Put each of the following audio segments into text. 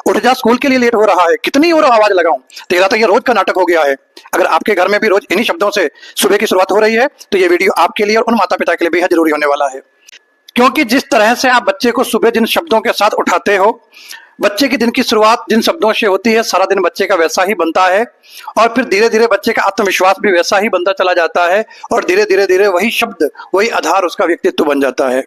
उठ जा स्कूल के लिए लेट हो रहा है, कितनी और आवाज लगाऊं, तेरा तो ये रोज का नाटक हो गया है। अगर आपके घर में भी रोज इन्हीं शब्दों से सुबह की शुरुआत हो रही है तो ये वीडियो आपके लिए और उन माता पिता के लिए बेहद जरूरी होने वाला है। क्योंकि जिस तरह से आप बच्चे को सुबह जिन शब्दों के साथ उठाते हो, बच्चे के दिन की शुरुआत जिन शब्दों से होती है, सारा दिन बच्चे का वैसा ही बनता है और फिर धीरे धीरे बच्चे का आत्मविश्वास भी वैसा ही बनता चला जाता है और धीरे धीरे धीरे वही शब्द, वही आधार उसका व्यक्तित्व बन जाता है।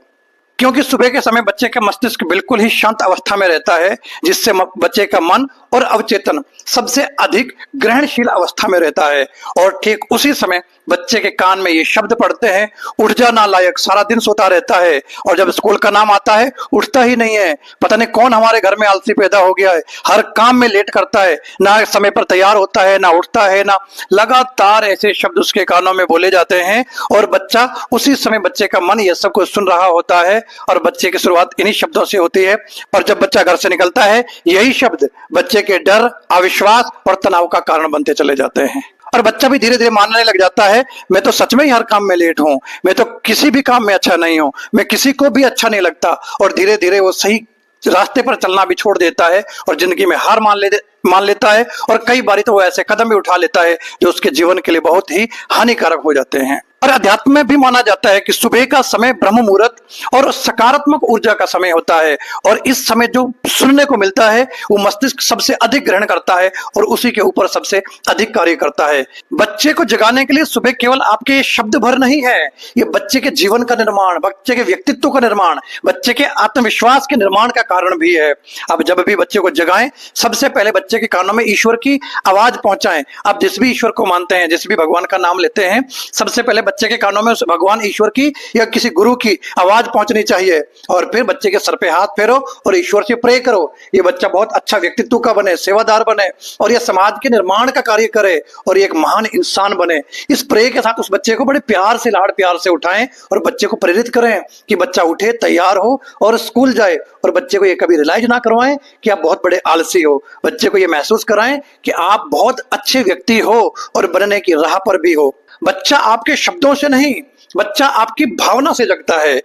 क्योंकि सुबह के समय बच्चे का मस्तिष्क बिल्कुल ही शांत अवस्था में रहता है, जिससे बच्चे का मन और अवचेतन सबसे अधिक ग्रहणशील अवस्था में रहता है। और ठीक उसी समय बच्चे के कान में ये शब्द पड़ते हैं, उठ जा नालायक, सारा दिन सोता रहता है और जब स्कूल का नाम आता है उठता ही नहीं है। पता नहीं कौन हमारे घर में आलसी पैदा हो गया है, हर काम में लेट करता है, ना समय पर तैयार होता है, ना उठता है, ना लगातार ऐसे शब्द उसके कानों में बोले जाते हैं। और बच्चा उसी समय, बच्चे का मन ये सब कुछ सुन रहा होता है और बच्चे की शुरुआत इन्हीं शब्दों से होती है। और जब बच्चा घर से निकलता है, यही शब्द बच्चे के डर, अविश्वास और तनाव का कारण बनते चले जाते हैं। और बच्चा भी धीरे धीरे मानने लग जाता है, मैं तो सच में ही हर काम में लेट हूं, मैं तो किसी भी काम में अच्छा नहीं हूं, मैं किसी को भी अच्छा नहीं लगता। और धीरे धीरे वो सही रास्ते पर चलना भी छोड़ देता है और जिंदगी में हार मान लेता है। और कई बार तो वो ऐसे कदम भी उठा लेता है जो उसके जीवन के लिए बहुत ही हानिकारक हो जाते हैं। और अध्यात्म में भी माना जाता है कि सुबह का समय ब्रह्म मुहूर्त और सकारात्मक ऊर्जा का समय होता है और इस समय जो सुनने को मिलता है वो मस्तिष्क सबसे अधिक ग्रहण करता है और उसी के ऊपर सबसे अधिक कार्य करता है। बच्चे को जगाने के लिए सुबह केवल आपके शब्द भर नहीं है, ये बच्चे के जीवन का निर्माण, बच्चे के व्यक्तित्व का निर्माण, बच्चे के आत्मविश्वास के निर्माण का कारण भी है। अब जब भी बच्चे को जगाएं, सबसे पहले बच्चे के कानों में ईश्वर की आवाज पहुंचाएं। आप जिस भी ईश्वर को मानते हैं, जिस भी भगवान का नाम लेते हैं, सबसे पहले बच्चे के कानों में उस भगवान ईश्वर की या किसी गुरु की आवाज पहुंचनी चाहिए। और फिर बच्चे के सर पे हाथ फेरो और ईश्वर से प्रे करो, ये बच्चा बहुत अच्छा व्यक्तित्व का बने, सेवादार बने और ये समाज के निर्माण का कार्य करे और ये एक महान इंसान बने। इस प्रे के साथ उस बच्चे को बड़े प्यार से, लाड़ प्यार से उठाएं और बच्चे को प्रेरित करें कि बच्चा उठे, तैयार हो और स्कूल जाए। और बच्चे को ये कभी रियलाइज ना करवाएं कि आप बहुत बड़े आलसी हो, बच्चे को ये महसूस कराएं कि आप बहुत अच्छे व्यक्ति हो और बनने की राह पर भी हो। बच्चा आपके शब्दों से नहीं, बच्चा आपकी भावना से जगता है।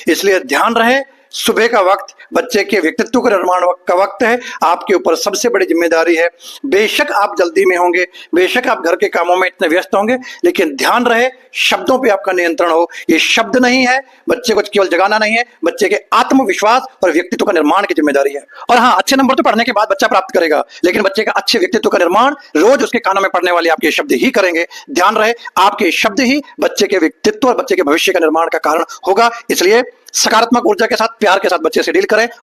इसलिए ध्यान रहे, सुबह का वक्त बच्चे के व्यक्तित्व के निर्माण का वक्त है। आपके ऊपर सबसे बड़ी जिम्मेदारी है। बेशक आप जल्दी में होंगे, बेशक आप घर के कामों में इतने व्यस्त होंगे, लेकिन ध्यान रहे शब्दों पे आपका नियंत्रण हो। ये शब्द नहीं है, बच्चे को केवल जगाना नहीं है, बच्चे के आत्मविश्वास और व्यक्तित्व का निर्माण की जिम्मेदारी है। और हाँ, अच्छे नंबर तो पढ़ने के बाद बच्चा प्राप्त करेगा, लेकिन बच्चे का अच्छे व्यक्तित्व का निर्माण रोज उसके कानों में पड़ने वाले आपके शब्द ही करेंगे। ध्यान रहे, आपके शब्द ही बच्चे के व्यक्तित्व और बच्चे के भविष्य का निर्माण का कारण होगा। इसलिए सकारात्मक ऊर्जा के साथ, प्यार के साथ बच्चे से डील करें